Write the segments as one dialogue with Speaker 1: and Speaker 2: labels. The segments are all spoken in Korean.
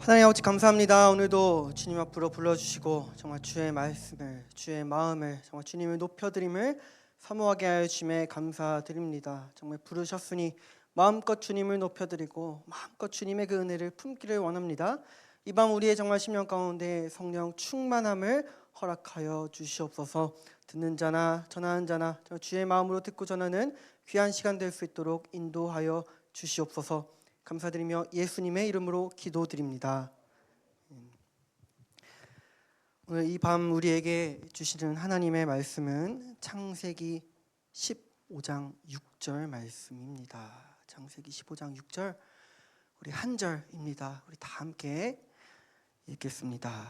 Speaker 1: 하나님 아버지 감사합니다. 오늘도 주님 앞으로 불러주시고 정말 주의 말씀을, 주의 마음을, 정말 주님을 높여드림을 사모하게 하여 주심에 감사드립니다. 정말 부르셨으니 마음껏 주님을 높여드리고 마음껏 주님의 그 은혜를 품기를 원합니다. 이 밤 우리의 정말 심령 가운데 성령 충만함을 허락하여 주시옵소서. 듣는 자나 전하는 자나 주의 마음으로 듣고 전하는 귀한 시간 될 수 있도록 인도하여 주시옵소서. 감사드리며 예수님의 이름으로 기도드립니다. 오늘 이 밤 우리에게 주시는 하나님의 말씀은 창세기 15장 6절 말씀입니다. 창세기 15장 6절 우리 한 절입니다. 우리 다 함께 읽겠습니다.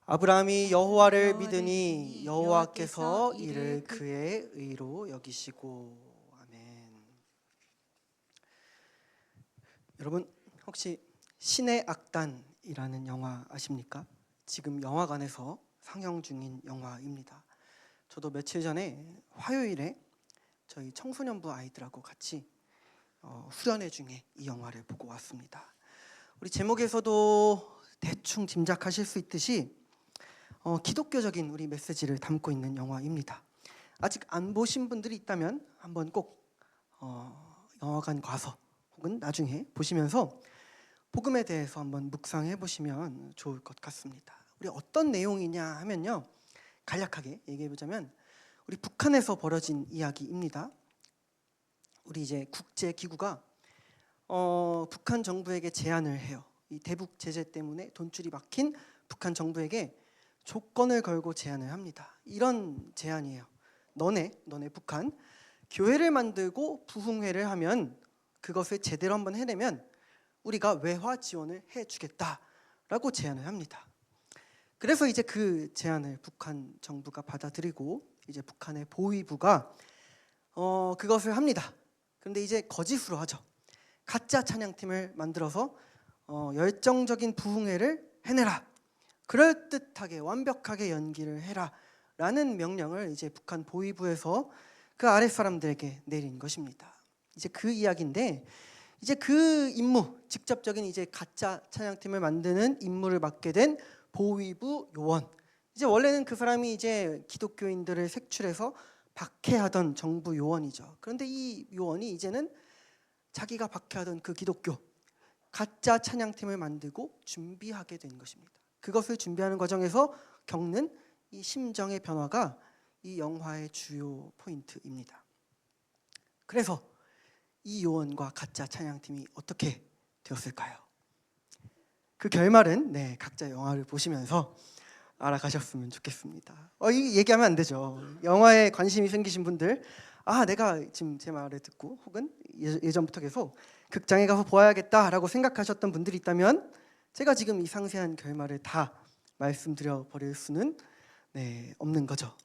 Speaker 1: 아브라함이 여호와를 믿으니 여호와께서 이를 그의 의로 여기시고. 여러분 혹시 신의 악단이라는 영화 아십니까? 지금 영화관에서 상영 중인 영화입니다. 저도 며칠 전에 화요일에 저희 청소년부 아이들하고 같이 수련회 중에 이 영화를 보고 왔습니다. 우리 제목에서도 대충 짐작하실 수 있듯이 기독교적인 우리 메시지를 담고 있는 영화입니다. 아직 안 보신 분들이 있다면 한번 꼭 영화관 가서 혹은 나중에 보시면서 복음에 대해서 한번 묵상해 보시면 좋을 것 같습니다. 우리 어떤 내용이냐 하면요, 간략하게 얘기해 보자면 우리 북한에서 벌어진 이야기입니다. 우리 이제 국제 기구가 북한 정부에게 제안을 해요. 이 대북 제재 때문에 돈줄이 막힌 북한 정부에게 조건을 걸고 제안을 합니다. 이런 제안이에요. 너네 북한 교회를 만들고 부흥회를 하면 그것을 제대로 한번 해내면 우리가 외화 지원을 해주겠다라고 제안을 합니다. 그래서 이제 그 제안을 북한 정부가 받아들이고 이제 북한의 보위부가 그것을 합니다. 그런데 이제 거짓으로 하죠. 가짜 찬양팀을 만들어서 열정적인 부흥회를 해내라, 그럴듯하게 완벽하게 연기를 해라 라는 명령을 이제 북한 보위부에서 그 아랫 사람들에게 내린 것입니다. 이제 그 이야기인데, 이제 그 임무, 직접적인 이제 가짜 찬양팀을 만드는 임무를 맡게 된 보위부 요원, 이제 원래는 그 사람이 이제 기독교인들을 색출해서 박해하던 정부 요원이죠. 그런데 이 요원이 이제는 자기가 박해하던 그 기독교 가짜 찬양팀을 만들고 준비하게 된 것입니다. 그것을 준비하는 과정에서 겪는 이 심정의 변화가 이 영화의 주요 포인트입니다. 그래서 이 요원과 가짜 찬양팀이 어떻게 되었을까요? 그 결말은 각자 영화를 보시면서 알아가셨으면 좋겠습니다. 이 얘기하면 안 되죠. 영화에 관심이 생기신 분들, 내가 지금 제 말을 듣고 혹은 예전부터 계속 극장에 가서 보아야겠다라고 생각하셨던 분들이 있다면 제가 지금 이 상세한 결말을 다 말씀드려 버릴 수는 없는 거죠.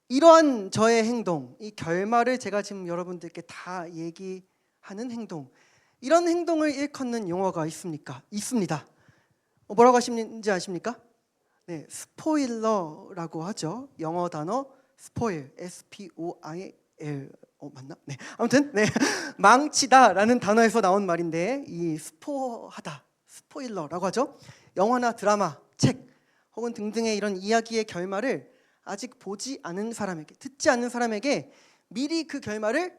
Speaker 1: 이러한 저의 행동, 이 결말을 제가 지금 여러분들께 다 얘기하는 행동, 이런 행동을 일컫는 용어가 있습니까? 있습니다. 뭐라고 하시는지 아십니까? 스포일러라고 하죠. 영어 단어 스포일, S-P-O-I-L, 맞나? 아무튼 망치다라는 단어에서 나온 말인데, 이 스포하다, 스포일러라고 하죠. 영화나 드라마, 책 혹은 등등의 이런 이야기의 결말을 아직 보지 않은 사람에게, 듣지 않는 사람에게 미리 그 결말을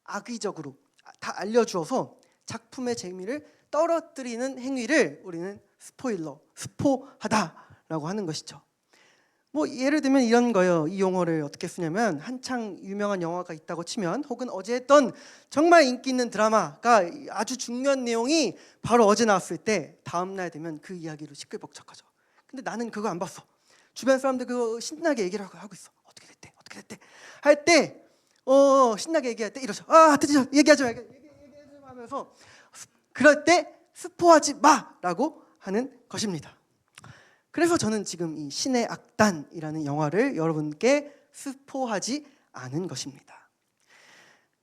Speaker 1: 악의적으로 다 알려주어서 작품의 재미를 떨어뜨리는 행위를 우리는 스포일러, 스포하다라고 하는 것이죠. 예를 들면 이런 거예요. 이 용어를 어떻게 쓰냐면, 한창 유명한 영화가 있다고 치면, 혹은 어제 했던 정말 인기 있는 드라마가 아주 중요한 내용이 바로 어제 나왔을 때 다음 날 되면 그 이야기로 시끌벅적하죠. 근데 나는 그거 안 봤어. 주변 사람들 그거 신나게 얘기를 하고 있어. 어떻게 됐대 할 때 신나게 얘기할 때 이러죠. 드디어 얘기하지 마 하면서, 그럴 때 스포하지 마라고 하는 것입니다. 그래서 저는 지금 이 신의 악단이라는 영화를 여러분께 스포하지 않은 것입니다.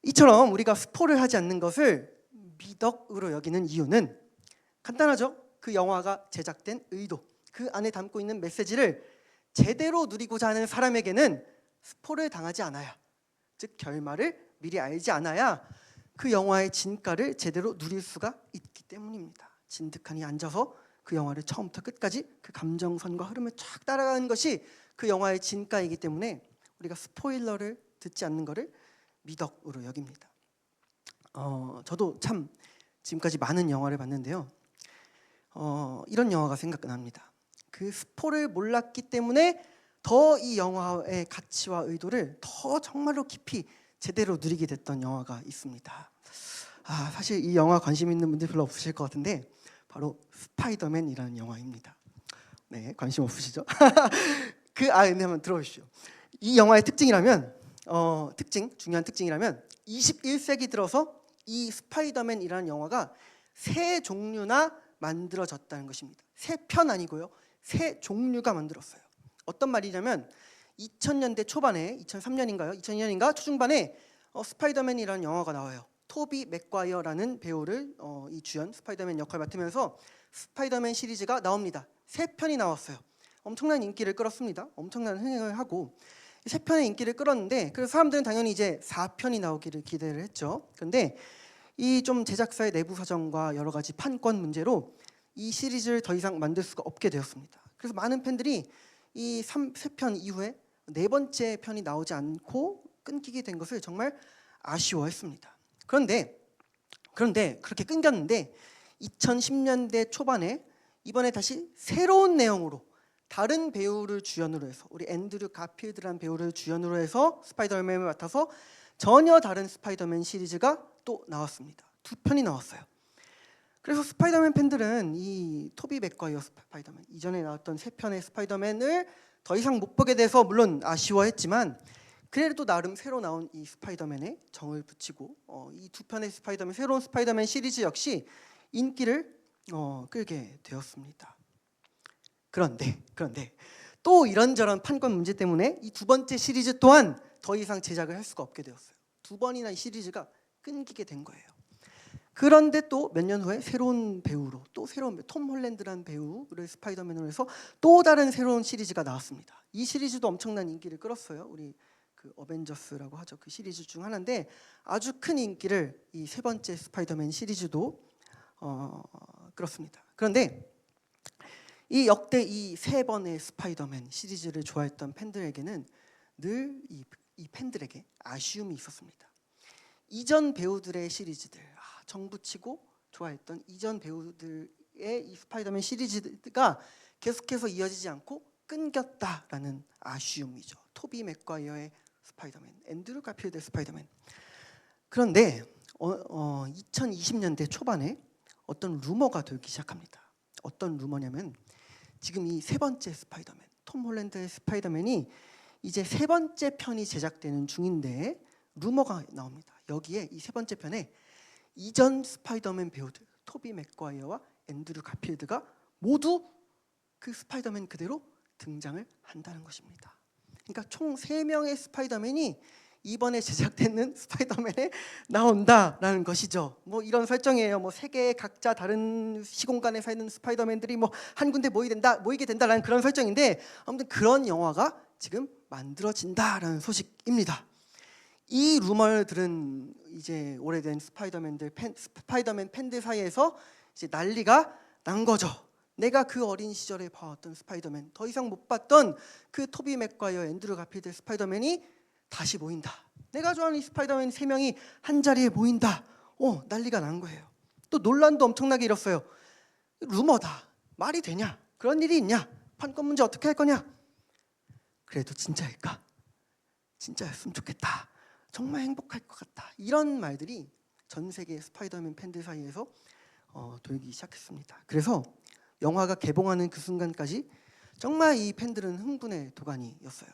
Speaker 1: 이처럼 우리가 스포를 하지 않는 것을 미덕으로 여기는 이유는 간단하죠. 그 영화가 제작된 의도, 그 안에 담고 있는 메시지를 제대로 누리고자 하는 사람에게는 스포를 당하지 않아야, 즉 결말을 미리 알지 않아야 그 영화의 진가를 제대로 누릴 수가 있기 때문입니다. 진득하니 앉아서 그 영화를 처음부터 끝까지 그 감정선과 흐름을 쫙 따라가는 것이 그 영화의 진가이기 때문에 우리가 스포일러를 듣지 않는 것을 미덕으로 여깁니다. 저도 참 지금까지 많은 영화를 봤는데요. 이런 영화가 생각납니다. 그 스포를 몰랐기 때문에 더 이 영화의 가치와 의도를 더 정말로 깊이 제대로 누리게 됐던 영화가 있습니다. 사실 이 영화 관심 있는 분들 별로 없으실 것 같은데 바로 스파이더맨이라는 영화입니다. 네, 관심 없으시죠? 근데 한번 들어보십시오. 이 영화의 특징이라면 중요한 특징이라면 21세기 들어서 이 스파이더맨이라는 영화가 세 종류나 만들어졌다는 것입니다. 세 편 아니고요. 세 종류가 만들었어요. 어떤 말이냐면 2000년대 초반에 2003년인가요? 2002년인가 초중반에 스파이더맨이라는 영화가 나와요. 토비 맥과이어라는 배우를 이 주연 스파이더맨 역할을 맡으면서 스파이더맨 시리즈가 나옵니다. 세 편이 나왔어요. 엄청난 인기를 끌었습니다. 엄청난 흥행을 하고 세 편의 인기를 끌었는데 그래서 사람들은 당연히 이제 4편이 나오기를 기대를 했죠. 그런데 이 좀 제작사의 내부 사정과 여러 가지 판권 문제로 이 시리즈를 더 이상 만들 수가 없게 되었습니다. 그래서 많은 팬들이 이 3편 이후에 네 번째 편이 나오지 않고 끊기게 된 것을 정말 아쉬워했습니다. 그런데 그렇게 끊겼는데 2010년대 초반에 이번에 다시 새로운 내용으로 다른 배우를 주연으로 해서 우리 앤드류 가필드라는 배우를 주연으로 해서 스파이더맨을 맡아서 전혀 다른 스파이더맨 시리즈가 또 나왔습니다. 두 편이 나왔어요. 그래서 스파이더맨 팬들은 이 토비 맥과이어 스파이더맨 이전에 나왔던 세 편의 스파이더맨을 더 이상 못 보게 돼서 물론 아쉬워했지만 그래도 나름 새로 나온 이 스파이더맨에 정을 붙이고 이 두 편의 스파이더맨 새로운 스파이더맨 시리즈 역시 인기를 끌게 되었습니다. 그런데 또 이런저런 판권 문제 때문에 이 두 번째 시리즈 또한 더 이상 제작을 할 수가 없게 되었어요. 두 번이나 이 시리즈가 끊기게 된 거예요. 그런데 또 몇 년 후에 새로운 배우로 또 새로운 톰 홀랜드라는 배우를 스파이더맨으로 해서 또 다른 새로운 시리즈가 나왔습니다. 이 시리즈도 엄청난 인기를 끌었어요. 우리 그 어벤져스라고 하죠. 그 시리즈 중 하나인데 아주 큰 인기를 이 세 번째 스파이더맨 시리즈도 끌었습니다. 그런데 이 역대 이 세 번의 스파이더맨 시리즈를 좋아했던 팬들에게는 늘 이 팬들에게 아쉬움이 있었습니다. 이전 배우들의 시리즈들 정붙이고 좋아했던 이전 배우들의 이 스파이더맨 시리즈가 계속해서 이어지지 않고 끊겼다라는 아쉬움이죠. 토비 맥과이어의 스파이더맨, 앤드류 가필드의 스파이더맨. 그런데 2020년대 초반에 어떤 루머가 돌기 시작합니다. 어떤 루머냐면 지금 이 세 번째 스파이더맨, 톰 홀랜드의 스파이더맨이 이제 세 번째 편이 제작되는 중인데 루머가 나옵니다. 여기에 이 세 번째 편에 이전 스파이더맨 배우들 토비 맥과이어와 앤드류 가필드가 모두 그 스파이더맨 그대로 등장을 한다는 것입니다. 그러니까 총 3명의 스파이더맨이 이번에 제작되는 스파이더맨에 나온다라는 것이죠. 뭐 이런 설정이에요. 뭐 세계의 각자 다른 시공간에 사는 스파이더맨들이 뭐 한 군데 모이게 된다라는 그런 설정인데 아무튼 그런 영화가 지금 만들어진다라는 소식입니다. 이 루머를 들은 이제 오래된 스파이더맨 팬들 사이에서 이제 난리가 난 거죠. 내가 그 어린 시절에 봐왔던 스파이더맨, 더 이상 못 봤던 그 토비 맥과이어, 앤드류 가필드 스파이더맨이 다시 모인다. 내가 좋아하는 이 스파이더맨 3명이 한 자리에 모인다. 난리가 난 거예요. 또 논란도 엄청나게 일었어요. 루머다. 말이 되냐? 그런 일이 있냐? 판권 문제 어떻게 할 거냐? 그래도 진짜일까? 진짜였으면 좋겠다. 정말 행복할 것 같다. 이런 말들이 전 세계 스파이더맨 팬들 사이에서 돌기 시작했습니다. 그래서 영화가 개봉하는 그 순간까지 정말 이 팬들은 흥분의 도가니였어요.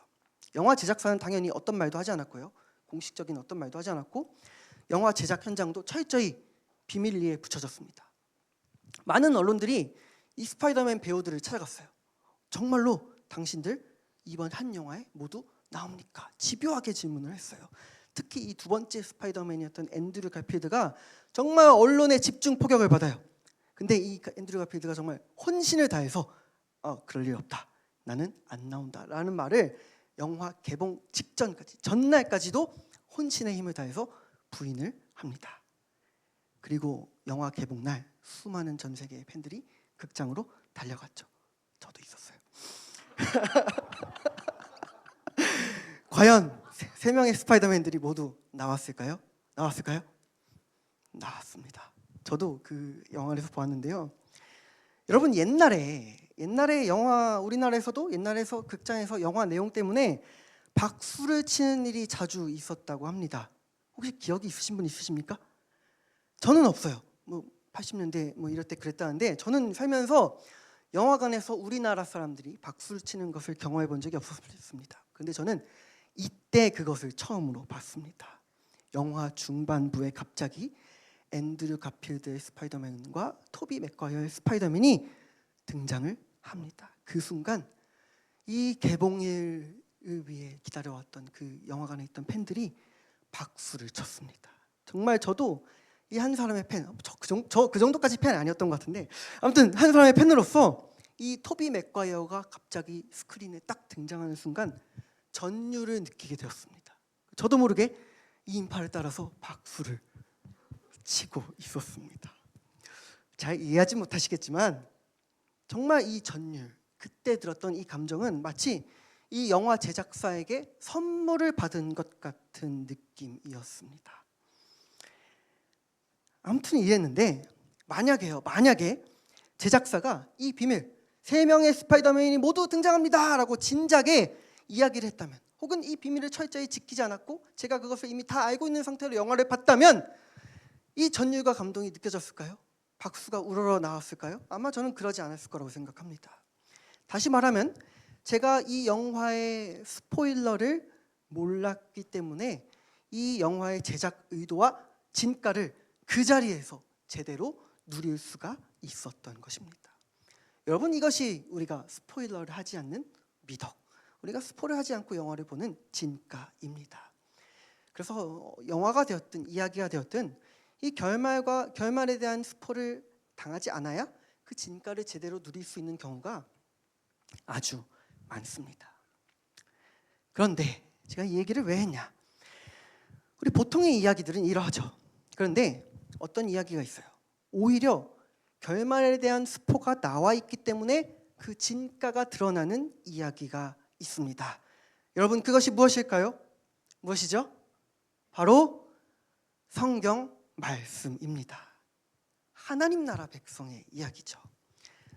Speaker 1: 영화 제작사는 당연히 어떤 말도 하지 않았고요. 공식적인 어떤 말도 하지 않았고 영화 제작 현장도 철저히 비밀리에 붙여졌습니다. 많은 언론들이 이 스파이더맨 배우들을 찾아갔어요. 정말로 당신들 이번 한 영화에 모두 나옵니까? 집요하게 질문을 했어요. 특히 이 두 번째 스파이더맨이었던 앤드류 가필드가 정말 언론의 집중 폭격을 받아요. 근데 이 앤드류 가필드가 정말 혼신을 다해서 그럴 일 없다. 나는 안 나온다라는 말을 영화 개봉 직전까지 전날까지도 혼신의 힘을 다해서 부인을 합니다. 그리고 영화 개봉 날 수많은 전 세계의 팬들이 극장으로 달려갔죠. 저도 있었어요. 과연 세 명의 스파이더맨들이 모두 나왔을까요? 나왔습니다. 저도 그 영화에서 보았는데요. 여러분 옛날에 영화 우리나라에서도 옛날에서 극장에서 영화 내용 때문에 박수를 치는 일이 자주 있었다고 합니다. 혹시 기억이 있으신 분 있으십니까? 저는 없어요. 80년대 이럴 때 그랬다는데 저는 살면서 영화관에서 우리나라 사람들이 박수를 치는 것을 경험해 본 적이 없었습니다. 그런데 저는 이때 그것을 처음으로 봤습니다. 영화 중반부에 갑자기 앤드류 가필드의 스파이더맨과 토비 맥과이어의 스파이더맨이 등장을 합니다. 그 순간 이 개봉일을 위해 기다려왔던 그 영화관에 있던 팬들이 박수를 쳤습니다. 정말 저도 이 한 사람의 팬, 저 그 정도까지 팬 아니었던 것 같은데 아무튼 한 사람의 팬으로서 이 토비 맥과이어가 갑자기 스크린에 딱 등장하는 순간 전율을 느끼게 되었습니다. 저도 모르게 이 인파를 따라서 박수를 치고 있었습니다. 잘 이해하지 못하시겠지만 정말 이 전율, 그때 들었던 이 감정은 마치 이 영화 제작사에게 선물을 받은 것 같은 느낌이었습니다. 아무튼 이랬는데 만약에 제작사가 이 비밀 3명의 스파이더맨이 모두 등장합니다 라고 진작에 이야기를 했다면, 혹은 이 비밀을 철저히 지키지 않았고 제가 그것을 이미 다 알고 있는 상태로 영화를 봤다면 이 전율과 감동이 느껴졌을까요? 박수가 우러러 나왔을까요? 아마 저는 그러지 않았을 거라고 생각합니다. 다시 말하면 제가 이 영화의 스포일러를 몰랐기 때문에 이 영화의 제작 의도와 진가를 그 자리에서 제대로 누릴 수가 있었던 것입니다. 여러분, 이것이 우리가 스포일러를 하지 않는 미덕, 우리가 스포를 하지 않고 영화를 보는 진가입니다. 그래서 영화가 되었든 이야기가 되었든 이 결말에 대한 스포를 당하지 않아야 그 진가를 제대로 누릴 수 있는 경우가 아주 많습니다. 그런데 제가 이 얘기를 왜 했냐? 우리 보통의 이야기들은 이러하죠. 그런데 어떤 이야기가 있어요. 오히려 결말에 대한 스포가 나와 있기 때문에 그 진가가 드러나는 이야기가 있습니다. 여러분, 그것이 무엇일까요? 무엇이죠? 바로 성경 말씀입니다. 하나님 나라 백성의 이야기죠.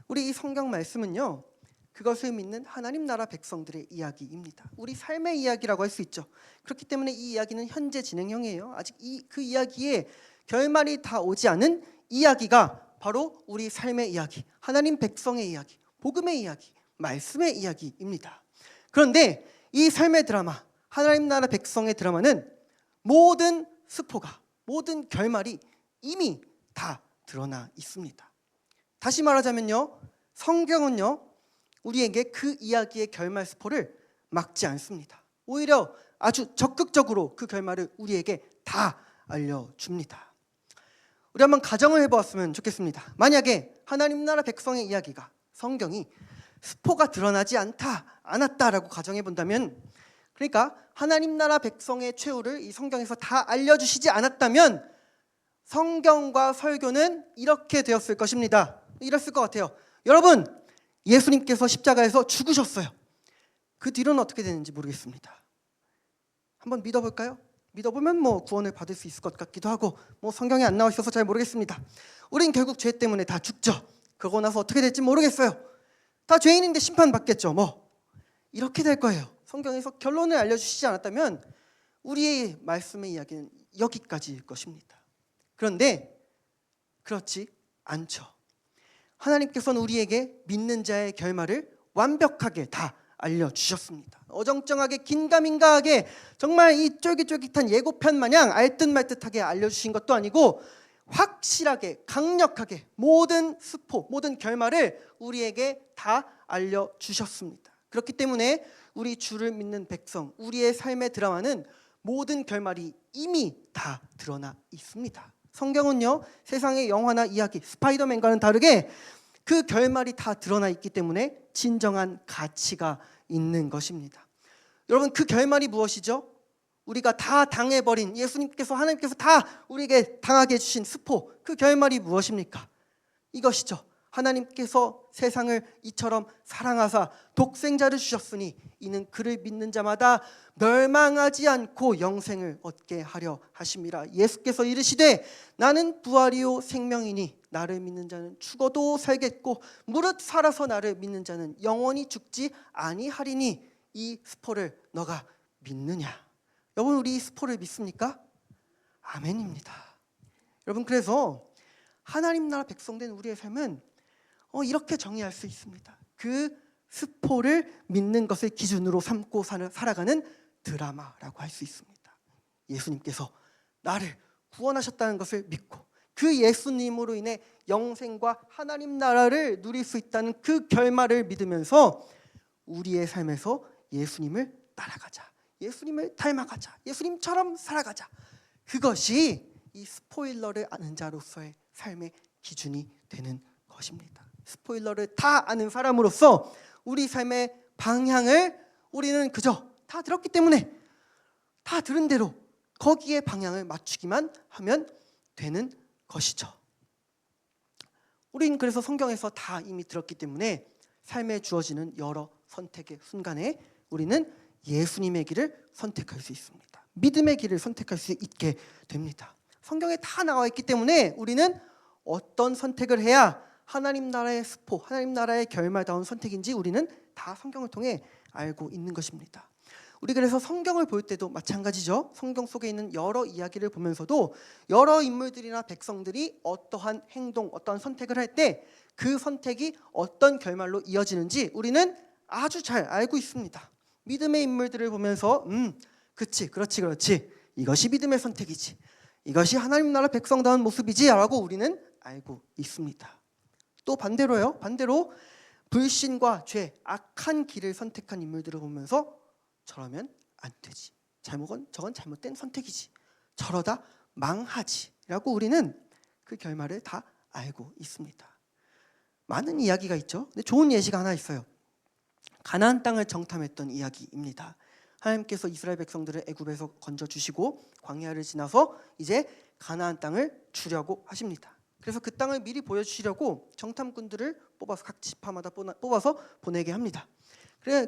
Speaker 1: 우리 이 성경 말씀은요, 그것을 믿는 하나님 나라 백성들의 이야기입니다. 우리 삶의 이야기라고 할 수 있죠. 그렇기 때문에 이 이야기는 현재 진행형이에요. 아직 그 이야기에 결말이 다 오지 않은 이야기가 바로 우리 삶의 이야기, 하나님 백성의 이야기, 복음의 이야기, 말씀의 이야기입니다. 그런데 이 삶의 드라마, 하나님 나라 백성의 드라마는 모든 스포가, 모든 결말이 이미 다 드러나 있습니다. 다시 말하자면요, 성경은요, 우리에게 그 이야기의 결말 스포를 막지 않습니다. 오히려 아주 적극적으로 그 결말을 우리에게 다 알려줍니다. 우리 한번 가정을 해보았으면 좋겠습니다. 만약에 하나님 나라 백성의 이야기가, 성경이 스포가 드러나지 않았다라고 가정해 본다면, 그러니까 하나님 나라 백성의 최후를 이 성경에서 다 알려주시지 않았다면 성경과 설교는 이렇게 되었을 것입니다. 이랬을 것 같아요. 여러분, 예수님께서 십자가에서 죽으셨어요. 그 뒤로는 어떻게 되는지 모르겠습니다. 한번 믿어볼까요? 믿어보면 구원을 받을 수 있을 것 같기도 하고, 성경에 안 나와 있어서 잘 모르겠습니다. 우린 결국 죄 때문에 다 죽죠. 그러고 나서 어떻게 될지 모르겠어요. 다 죄인인데 심판받겠죠. 이렇게 될 거예요. 성경에서 결론을 알려주시지 않았다면 우리의 말씀의 이야기는 여기까지일 것입니다. 그런데 그렇지 않죠. 하나님께서는 우리에게 믿는 자의 결말을 완벽하게 다 알려주셨습니다. 어정쩡하게 긴가민가하게 정말 이 쫄깃쫄깃한 예고편 마냥 알듯 말듯하게 알려주신 것도 아니고 확실하게 강력하게 모든 스포, 모든 결말을 우리에게 다 알려주셨습니다. 그렇기 때문에 우리 주를 믿는 백성, 우리의 삶의 드라마는 모든 결말이 이미 다 드러나 있습니다. 성경은요, 세상의 영화나 이야기, 스파이더맨과는 다르게 그 결말이 다 드러나 있기 때문에 진정한 가치가 있는 것입니다. 여러분, 그 결말이 무엇이죠? 우리가 다 당해버린, 예수님께서, 하나님께서 다 우리에게 당하게 해주신 스포, 그 결말이 무엇입니까? 이것이죠. 하나님께서 세상을 이처럼 사랑하사 독생자를 주셨으니 이는 그를 믿는 자마다 멸망하지 않고 영생을 얻게 하려 하심이라. 예수께서 이르시되 나는 부활이요 생명이니 나를 믿는 자는 죽어도 살겠고 무릇 살아서 나를 믿는 자는 영원히 죽지 아니하리니 이 스포를 너가 믿느냐? 여러분, 우리 이 스포를 믿습니까? 아멘입니다. 여러분, 그래서 하나님 나라 백성된 우리의 삶은 이렇게 정의할 수 있습니다. 그 스포를 믿는 것을 기준으로 삼고 살아가는 드라마라고 할 수 있습니다. 예수님께서 나를 구원하셨다는 것을 믿고 그 예수님으로 인해 영생과 하나님 나라를 누릴 수 있다는 그 결말을 믿으면서 우리의 삶에서 예수님을 따라가자, 예수님을 닮아가자, 예수님처럼 살아가자. 그것이 이 스포일러를 아는 자로서의 삶의 기준이 되는 것입니다. 스포일러를 다 아는 사람으로서 우리 삶의 방향을 우리는 그저 다 들었기 때문에 다 들은 대로 거기에 방향을 맞추기만 하면 되는 것이죠. 우리는 그래서 성경에서 다 이미 들었기 때문에 삶에 주어지는 여러 선택의 순간에 우리는 예수님의 길을 선택할 수 있습니다. 믿음의 길을 선택할 수 있게 됩니다. 성경에 다 나와 있기 때문에 우리는 어떤 선택을 해야 하나님 나라의 스포, 하나님 나라의 결말다운 선택인지 우리는 다 성경을 통해 알고 있는 것입니다. 우리 그래서 성경을 볼 때도 마찬가지죠. 성경 속에 있는 여러 이야기를 보면서도 여러 인물들이나 백성들이 어떠한 행동, 어떠한 선택을 할 때 그 선택이 어떤 결말로 이어지는지 우리는 아주 잘 알고 있습니다. 믿음의 인물들을 보면서 그렇지 이것이 믿음의 선택이지, 이것이 하나님 나라 백성다운 모습이지 라고 우리는 알고 있습니다. 또 반대로 불신과 죄, 악한 길을 선택한 인물들을 보면서 저러면 안 되지, 저건 잘못된 선택이지, 저러다 망하지 라고 우리는 그 결말을 다 알고 있습니다. 많은 이야기가 있죠. 근데 좋은 예시가 하나 있어요. 가나안 땅을 정탐했던 이야기입니다. 하나님께서 이스라엘 백성들을 애굽에서 건져주시고 광야를 지나서 이제 가나안 땅을 주려고 하십니다. 그래서 그 땅을 미리 보여주시려고 정탐꾼들을 뽑아서 각 지파마다 뽑아서 보내게 합니다.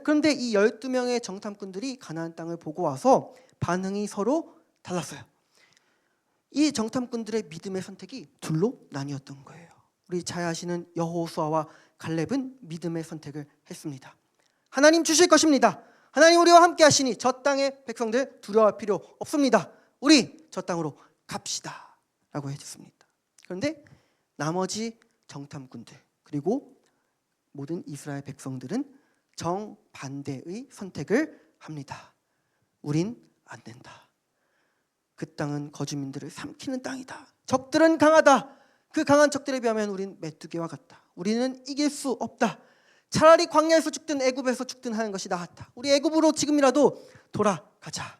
Speaker 1: 그런데 이 12명의 정탐꾼들이 가나안 땅을 보고 와서 반응이 서로 달랐어요. 이 정탐꾼들의 믿음의 선택이 둘로 나뉘었던 거예요. 우리 잘 아시는 여호수아와 갈렙은 믿음의 선택을 했습니다. 하나님 주실 것입니다. 하나님 우리와 함께 하시니 저 땅의 백성들 두려워할 필요 없습니다. 우리 저 땅으로 갑시다 라고 해줬습니다. 그런데 나머지 정탐꾼들 그리고 모든 이스라엘 백성들은 정반대의 선택을 합니다. 우린 안 된다. 그 땅은 거주민들을 삼키는 땅이다. 적들은 강하다. 그 강한 적들에 비하면 우린 메뚜기와 같다. 우리는 이길 수 없다. 차라리 광야에서 죽든 애굽에서 죽든 하는 것이 낫다. 우리 애굽으로 지금이라도 돌아가자.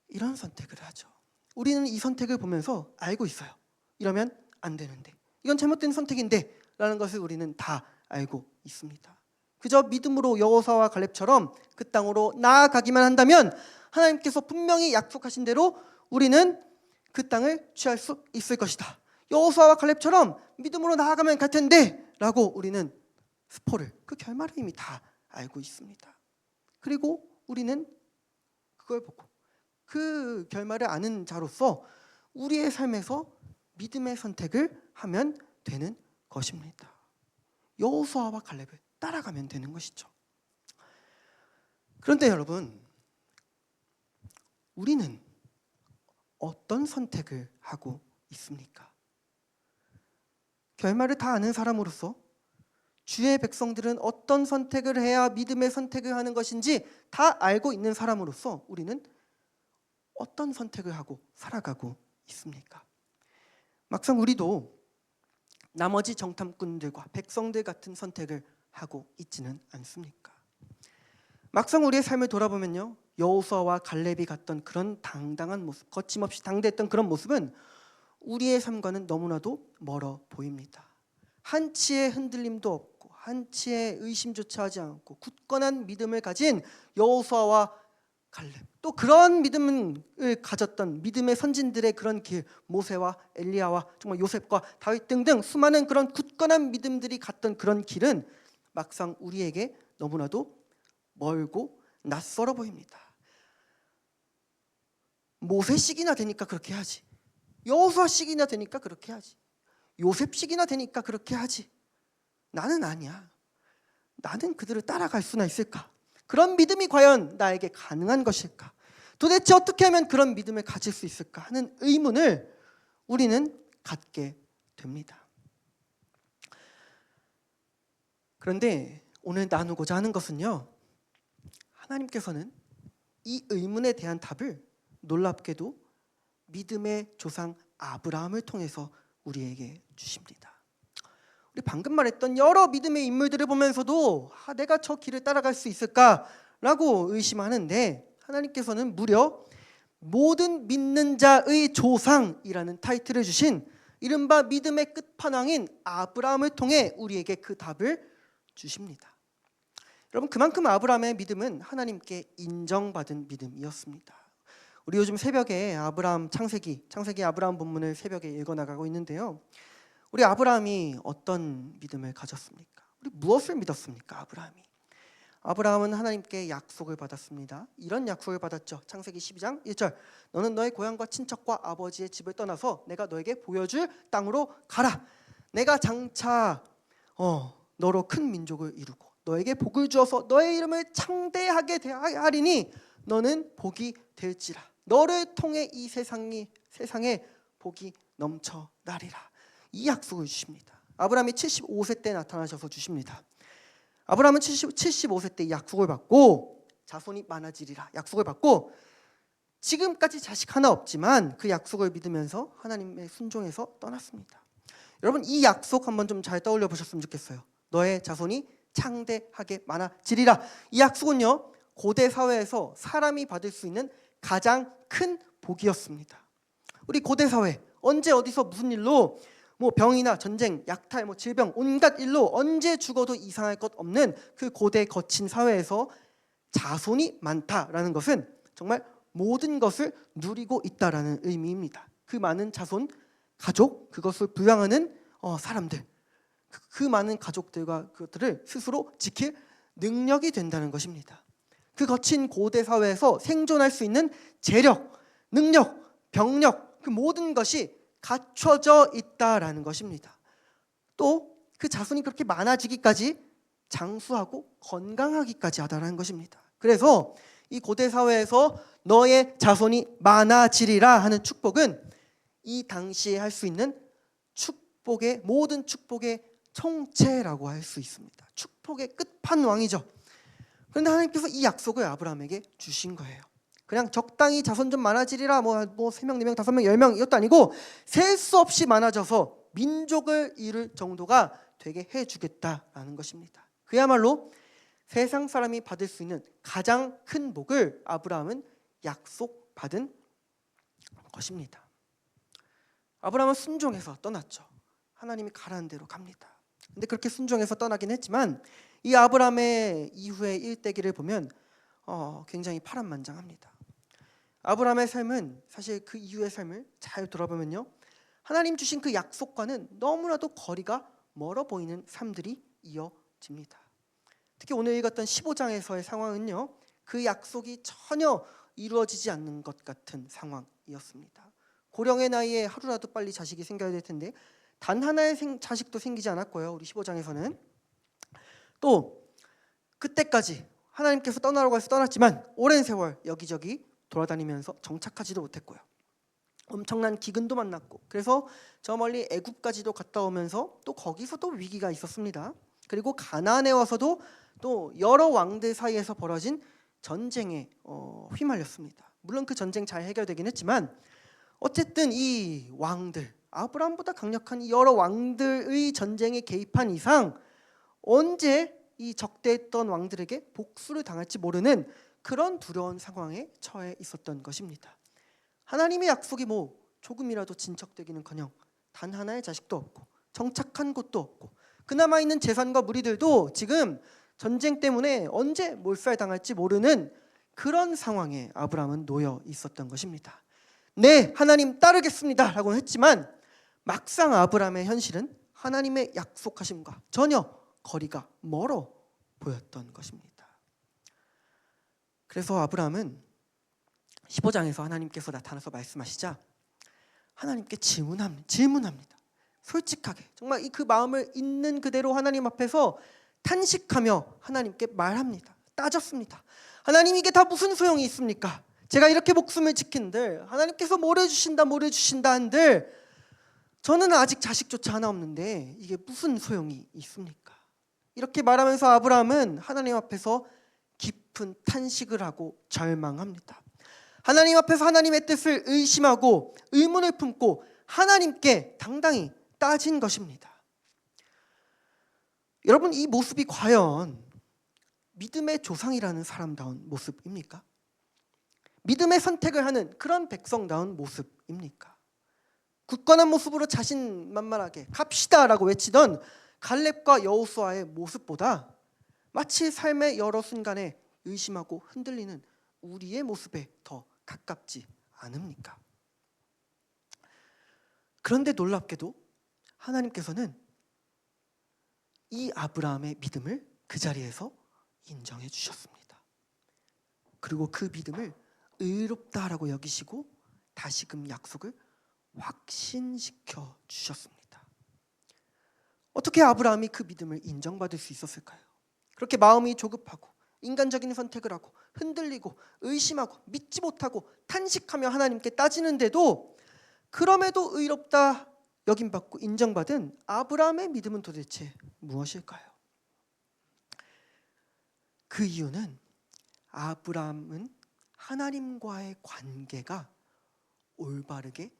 Speaker 1: 이런 선택을 하죠. 우리는 이 선택을 보면서 알고 있어요. 이러면 안 되는데, 이건 잘못된 선택인데 라는 것을 우리는 다 알고 있습니다. 그저 믿음으로 여호수아와 갈렙처럼 그 땅으로 나아가기만 한다면 하나님께서 분명히 약속하신 대로 우리는 그 땅을 취할 수 있을 것이다. 여호수아와 갈렙처럼 믿음으로 나아가면 갈 텐데 라고 우리는 스포를, 그 결말을 이미 다 알고 있습니다. 그리고 우리는 그걸 보고 그 결말을 아는 자로서 우리의 삶에서 믿음의 선택을 하면 되는 것입니다. 여호수아와 갈렙을 따라가면 되는 것이죠. 그런데 여러분, 우리는 어떤 선택을 하고 있습니까? 결말을 다 아는 사람으로서 주의 백성들은 어떤 선택을 해야 믿음의 선택을 하는 것인지 다 알고 있는 사람으로서 우리는 어떤 선택을 하고 살아가고 있습니까? 막상 우리도 나머지 정탐꾼들과 백성들 같은 선택을 하고 있지는 않습니까? 막상 우리의 삶을 돌아보면요, 여호수아와 갈렙이 갔던 그런 당당한 모습, 거침없이 당대했던 그런 모습은 우리의 삶과는 너무나도 멀어 보입니다. 한치의 흔들림도 없고 한치의 의심조차 하지 않고 굳건한 믿음을 가진 여호수아와 갈렙, 또 그런 믿음을 가졌던 믿음의 선진들의 그런 길, 모세와 엘리야와 정말 요셉과 다윗 등등 수많은 그런 굳건한 믿음들이 갔던 그런 길은 막상 우리에게 너무나도 멀고 낯설어 보입니다. 모세식이나 되니까 그렇게 하지, 여호수아식이나 되니까 그렇게 하지, 요셉식이나 되니까 그렇게 하지, 나는 아니야. 나는 그들을 따라갈 수나 있을까? 그런 믿음이 과연 나에게 가능한 것일까? 도대체 어떻게 하면 그런 믿음을 가질 수 있을까 하는 의문을 우리는 갖게 됩니다. 그런데 오늘 나누고자 하는 것은요, 하나님께서는 이 의문에 대한 답을 놀랍게도 믿음의 조상 아브라함을 통해서 우리에게 주십니다. 우리 방금 말했던 여러 믿음의 인물들을 보면서도 내가 저 길을 따라갈 수 있을까라고 의심하는데, 하나님께서는 무려 모든 믿는 자의 조상이라는 타이틀을 주신 이른바 믿음의 끝판왕인 아브라함을 통해 우리에게 그 답을 주십니다. 여러분, 그만큼 아브라함의 믿음은 하나님께 인정받은 믿음이었습니다. 우리 요즘 새벽에 아브라함 창세기 아브라함 본문을 새벽에 읽어나가고 있는데요, 우리 아브라함이 어떤 믿음을 가졌습니까? 우리 무엇을 믿었습니까? 아브라함은 하나님께 약속을 받았습니다. 이런 약속을 받았죠. 창세기 12장 1절, 너는 너의 고향과 친척과 아버지의 집을 떠나서 내가 너에게 보여줄 땅으로 가라. 내가 장차 너로 큰 민족을 이루고 너에게 복을 주어서 너의 이름을 창대하게 하리니 너는 복이 될지라. 너를 통해 이 세상에 복이 넘쳐나리라. 이 약속을 주십니다. 아브라함이 75세 때 나타나셔서 주십니다. 아브라함은 75세 때 이 약속을 받고 자손이 많아지리라 약속을 받고, 지금까지 자식 하나 없지만 그 약속을 믿으면서 하나님의 순종해서 떠났습니다. 여러분, 이 약속 한번 좀 잘 떠올려 보셨으면 좋겠어요. 너의 자손이 창대하게 많아지리라. 이 약속은요, 고대 사회에서 사람이 받을 수 있는 가장 큰 복이었습니다. 우리 고대 사회 언제 어디서 무슨 일로 병이나 전쟁, 약탈, 질병, 온갖 일로 언제 죽어도 이상할 것 없는 그 고대 거친 사회에서 자손이 많다라는 것은 정말 모든 것을 누리고 있다라는 의미입니다. 그 많은 자손, 가족, 그것을 부양하는 사람들, 그 많은 가족들과 그것들을 스스로 지킬 능력이 된다는 것입니다. 그 거친 고대 사회에서 생존할 수 있는 재력, 능력, 병력, 그 모든 것이 갖춰져 있다라는 것입니다. 또 그 자손이 그렇게 많아지기까지 장수하고 건강하기까지 하다라는 것입니다. 그래서 이 고대 사회에서 너의 자손이 많아지리라 하는 축복은 이 당시에 할 수 있는 모든 축복의 총체라고 할 수 있습니다. 축복의 끝판왕이죠. 그런데 하나님께서 이 약속을 아브라함에게 주신 거예요. 그냥 적당히 자손 좀 많아지리라 3명, 4명, 5명, 10명 이것도 아니고 셀 수 없이 많아져서 민족을 이룰 정도가 되게 해주겠다라는 것입니다. 그야말로 세상 사람이 받을 수 있는 가장 큰 복을 아브라함은 약속받은 것입니다. 아브라함은 순종해서 떠났죠. 하나님이 가라는 대로 갑니다. 근데 그렇게 순종해서 떠나긴 했지만 이 아브라함의 이후의 일대기를 보면 굉장히 파란만장합니다. 아브라함의 삶은 사실 그 이후의 삶을 잘 돌아보면요, 하나님 주신 그 약속과는 너무나도 거리가 멀어 보이는 삶들이 이어집니다. 특히 오늘 읽었던 15장에서의 상황은요, 그 약속이 전혀 이루어지지 않는 것 같은 상황이었습니다. 고령의 나이에 하루라도 빨리 자식이 생겨야 될 텐데 단 하나의 자식도 생기지 않았고요. 우리 15장에서는 또 그때까지 하나님께서 떠나라고 해서 떠났지만 오랜 세월 여기저기 돌아다니면서 정착하지도 못했고요. 엄청난 기근도 만났고, 그래서 저 멀리 애굽까지도 갔다 오면서 또 거기서도 위기가 있었습니다. 그리고 가나안에 와서도 또 여러 왕들 사이에서 벌어진 전쟁에 휘말렸습니다. 물론 그 전쟁 잘 해결되긴 했지만 어쨌든 이 왕들, 아브라함보다 강력한 이 여러 왕들의 전쟁에 개입한 이상 언제 이 적대했던 왕들에게 복수를 당할지 모르는 그런 두려운 상황에 처해 있었던 것입니다. 하나님의 약속이 조금이라도 진척되기는커녕 단 하나의 자식도 없고 정착한 곳도 없고 그나마 있는 재산과 무리들도 지금 전쟁 때문에 언제 몰살당할지 모르는 그런 상황에 아브라함은 놓여 있었던 것입니다. 네, 하나님 따르겠습니다 라고 했지만 막상 아브라함의 현실은 하나님의 약속하심과 전혀 거리가 멀어 보였던 것입니다. 그래서 아브라함은 15장에서 하나님께서 나타나서 말씀하시자 하나님께 질문합니다. 솔직하게 정말 그 마음을 있는 그대로 하나님 앞에서 탄식하며 하나님께 말합니다. 따졌습니다. 하나님, 이게 다 무슨 소용이 있습니까? 제가 이렇게 목숨을 지킨들 하나님께서 뭘 해주신다 한들 저는 아직 자식조차 하나 없는데 이게 무슨 소용이 있습니까? 이렇게 말하면서 아브라함은 하나님 앞에서 깊은 탄식을 하고 절망합니다. 하나님 앞에서 하나님의 뜻을 의심하고 의문을 품고 하나님께 당당히 따진 것입니다. 여러분, 이 모습이 과연 믿음의 조상이라는 사람다운 모습입니까? 믿음의 선택을 하는 그런 백성다운 모습입니까? 굳건한 모습으로 자신만만하게 갑시다라고 외치던 갈렙과 여호수아의 모습보다 마치 삶의 여러 순간에 의심하고 흔들리는 우리의 모습에 더 가깝지 않습니까? 그런데 놀랍게도 하나님께서는 이 아브라함의 믿음을 그 자리에서 인정해 주셨습니다. 그리고 그 믿음을 의롭다라고 여기시고 다시금 약속을 확신시켜 주셨습니다. 어떻게 아브라함이 그 믿음을 인정받을 수 있었을까요? 그렇게 마음이 조급하고 인간적인 선택을 하고 흔들리고 의심하고 믿지 못하고 탄식하며 하나님께 따지는데도 그럼에도 의롭다 여김받고 인정받은 아브라함의 믿음은 도대체 무엇일까요? 그 이유는 아브라함은 하나님과의 관계가 올바르게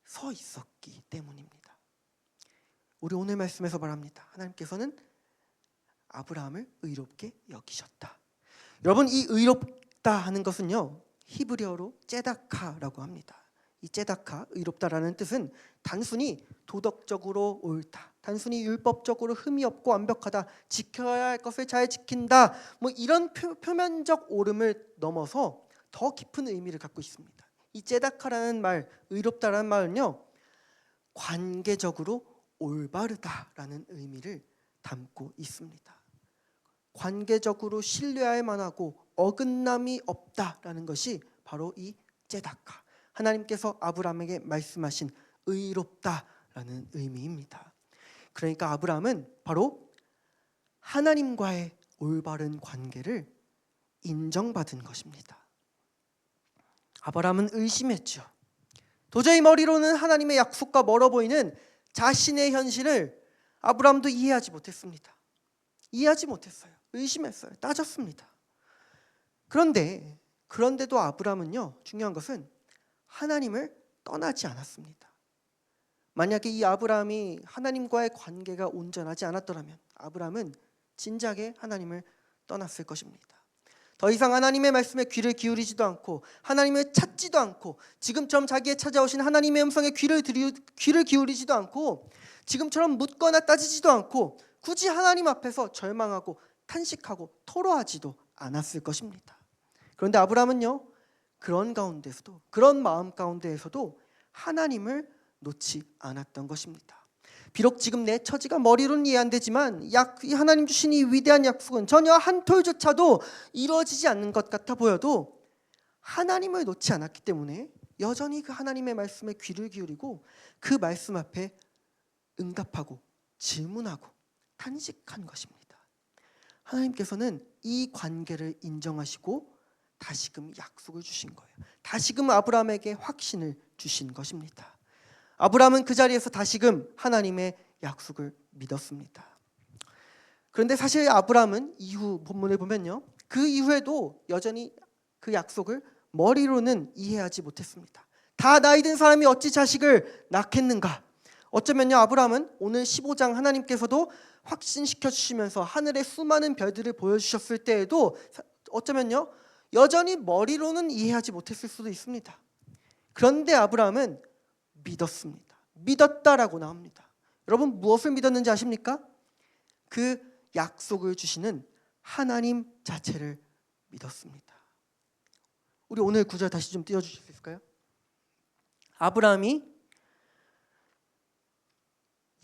Speaker 1: 서 있었기 때문입니다. 우리 오늘 말씀에서 말합니다. 하나님께서는 아브라함을 의롭게 여기셨다. 여러분, 이 의롭다 하는 것은요, 히브리어로 째다카라고 합니다. 이 째다카, 의롭다라는 뜻은 단순히 도덕적으로 옳다, 단순히 율법적으로 흠이 없고 완벽하다, 지켜야 할 것을 잘 지킨다, 뭐 이런 표면적 옳음을 넘어서 더 깊은 의미를 갖고 있습니다. 이 째다카라는 말, 의롭다라는 말은요, 관계적으로 올바르다라는 의미를 담고 있습니다. 관계적으로 신뢰할 만하고 어긋남이 없다라는 것이 바로 이 째다카, 하나님께서 아브라함에게 말씀하신 의롭다라는 의미입니다. 그러니까 아브라함은 바로 하나님과의 올바른 관계를 인정받은 것입니다. 아브라함은 의심했죠. 도저히 머리로는 하나님의 약속과 멀어 보이는 자신의 현실을 아브라함도 이해하지 못했습니다. 이해하지 못했어요. 의심했어요. 따졌습니다. 그런데도 아브라함은요, 중요한 것은 하나님을 떠나지 않았습니다. 만약에 이 아브라함이 하나님과의 관계가 온전하지 않았더라면 아브라함은 진작에 하나님을 떠났을 것입니다. 더 이상 하나님의 말씀에 귀를 기울이지도 않고 하나님을 찾지도 않고 지금처럼 자기의 찾아오신 하나님의 음성에 귀를 기울이지도 않고 지금처럼 묻거나 따지지도 않고 굳이 하나님 앞에서 절망하고 탄식하고 토로하지도 않았을 것입니다. 그런데 아브라함은요, 그런 가운데서도, 그런 마음 가운데에서도 하나님을 놓지 않았던 것입니다. 비록 지금 내 처지가 머리로는 이해 안 되지만 하나님 주신 이 위대한 약속은 전혀 한 톨조차도 이루어지지 않는 것 같아 보여도 하나님을 놓지 않았기 때문에 여전히 그 하나님의 말씀에 귀를 기울이고 그 말씀 앞에 응답하고 질문하고 탄식한 것입니다. 하나님께서는 이 관계를 인정하시고 다시금 약속을 주신 거예요. 다시금 아브라함에게 확신을 주신 것입니다. 아브라함은 그 자리에서 다시금 하나님의 약속을 믿었습니다. 그런데 사실 아브라함은 이후 본문을 보면요, 그 이후에도 여전히 그 약속을 머리로는 이해하지 못했습니다. 다 나이 든 사람이 어찌 자식을 낳겠는가? 어쩌면요, 아브라함은 오늘 15장 하나님께서도 확신시켜 주시면서 하늘의 수많은 별들을 보여주셨을 때에도 어쩌면요, 여전히 머리로는 이해하지 못했을 수도 있습니다. 그런데 아브라함은 믿었습니다. 믿었다라고 나옵니다. 여러분, 무엇을 믿었는지 아십니까? 그 약속을 주시는 하나님 자체를 믿었습니다. 우리 오늘 구절 다시 좀 띄워주실 수 있을까요? 아브라함이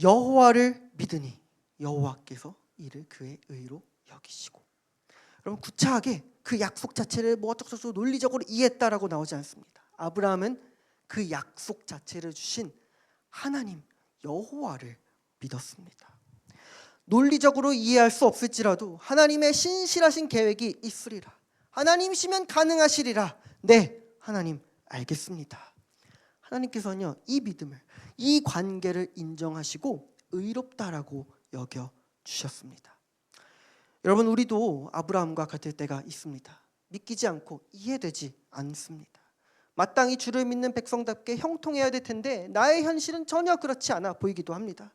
Speaker 1: 여호와를 믿으니 여호와께서 이를 그의 의로 여기시고. 여러분, 구차하게 그 약속 자체를 뭐 어쩌고저쩌고 논리적으로 이해했다라고 나오지 않습니다. 아브라함은 그 약속 자체를 주신 하나님 여호와를 믿었습니다. 논리적으로 이해할 수 없을지라도 하나님의 신실하신 계획이 있으리라. 하나님이시면 가능하시리라. 네, 하나님 알겠습니다. 하나님께서는요, 이 믿음을, 이 관계를 인정하시고 의롭다라고 여겨 주셨습니다. 여러분, 우리도 아브라함과 같을 때가 있습니다. 믿기지 않고 이해되지 않습니다. 마땅히 주를 믿는 백성답게 형통해야 될 텐데 나의 현실은 전혀 그렇지 않아 보이기도 합니다.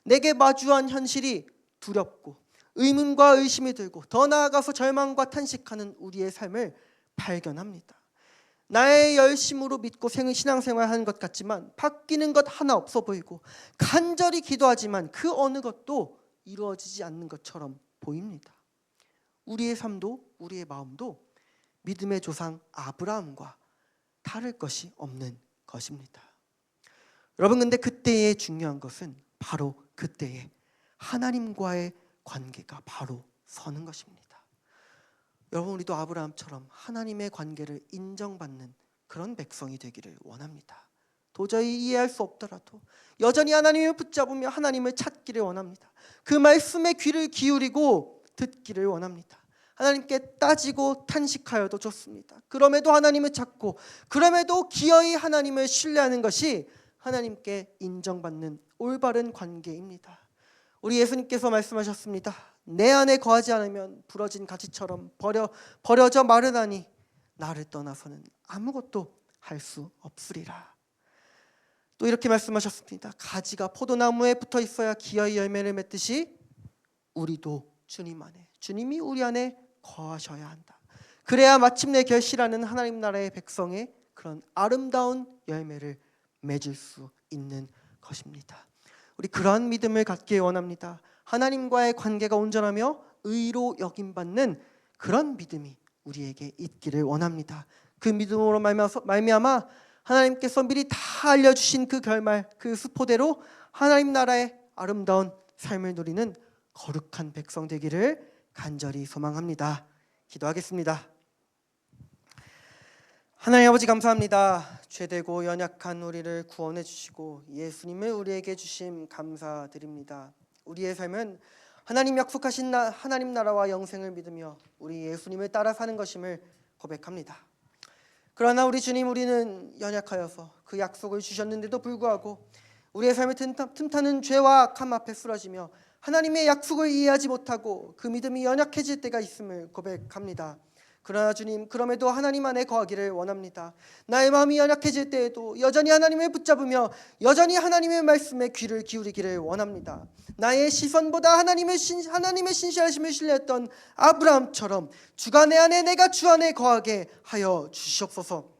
Speaker 1: 내게 마주한 현실이 두렵고 의문과 의심이 들고 더 나아가서 절망과 탄식하는 우리의 삶을 발견합니다. 나의 열심으로 믿고 신앙생활하는 것 같지만 바뀌는 것 하나 없어 보이고 간절히 기도하지만 그 어느 것도 이루어지지 않는 것처럼 보입니다. 우리의 삶도 우리의 마음도 믿음의 조상 아브라함과 다를 것이 없는 것입니다. 여러분, 근데 그때의 중요한 것은 바로 그때의 하나님과의 관계가 바로 서는 것입니다. 여러분, 우리도 아브라함처럼 하나님의 관계를 인정받는 그런 백성이 되기를 원합니다. 도저히 이해할 수 없더라도 여전히 하나님을 붙잡으며 하나님을 찾기를 원합니다. 그 말씀에 귀를 기울이고 듣기를 원합니다. 하나님께 따지고 탄식하여도 좋습니다. 그럼에도 하나님을 찾고 그럼에도 기어이 하나님을 신뢰하는 것이 하나님께 인정받는 올바른 관계입니다. 우리 예수님께서 말씀하셨습니다. 내 안에 거하지 않으면 부러진 가지처럼 버려져 마르나니 나를 떠나서는 아무것도 할 수 없으리라. 또 이렇게 말씀하셨습니다. 가지가 포도나무에 붙어 있어야 기어이 열매를 맺듯이 우리도 주님 안에, 주님이 우리 안에 거하셔야 한다. 그래야 마침내 결실하는 하나님 나라의 백성의 그런 아름다운 열매를 맺을 수 있는 것입니다. 우리 그러한 믿음을 갖기를 원합니다. 하나님과의 관계가 온전하며 의로 여김받는 그런 믿음이 우리에게 있기를 원합니다. 그 믿음으로 말미암아 하나님께서 미리 다 알려주신 그 결말, 그 수포대로 하나님 나라의 아름다운 삶을 누리는 거룩한 백성 되기를 간절히 소망합니다. 기도하겠습니다. 하나님 아버지, 감사합니다. 죄되고 연약한 우리를 구원해 주시고 예수님을 우리에게 주심 감사드립니다. 우리의 삶은 하나님 약속하신 하나님 나라와 영생을 믿으며 우리 예수님을 따라 사는 것임을 고백합니다. 그러나 우리 주님, 우리는 연약하여서 그 약속을 주셨는데도 불구하고 우리의 삶의 틈타는 죄와 악함 앞에 쓰러지며 하나님의 약속을 이해하지 못하고 그 믿음이 연약해질 때가 있음을 고백합니다. 그러나 주님, 그럼에도 하나님 안에 거하기를 원합니다. 나의 마음이 연약해질 때에도 여전히 하나님을 붙잡으며 여전히 하나님의 말씀에 귀를 기울이기를 원합니다. 나의 시선보다 하나님의 신실하심을 신뢰했던 아브라함처럼 주가 내 안에 내가 주 안에 거하게 하여 주시옵소서.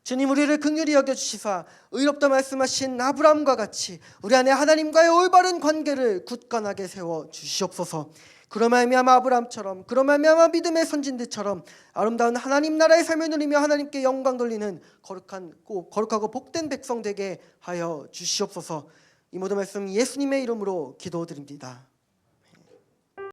Speaker 1: 주님, 우리를 긍휼히 여겨주시사 의롭다 말씀하신 아브라함과 같이 우리 안에 하나님과의 올바른 관계를 굳건하게 세워 주시옵소서. 그로 말미암아 아브라함처럼, 그로 말미암아 믿음의 선진들처럼 아름다운 하나님 나라의 삶을 누리며 하나님께 영광 돌리는 거룩하고 복된 백성 되게 하여 주시옵소서. 이 모든 말씀 예수님의 이름으로 기도드립니다.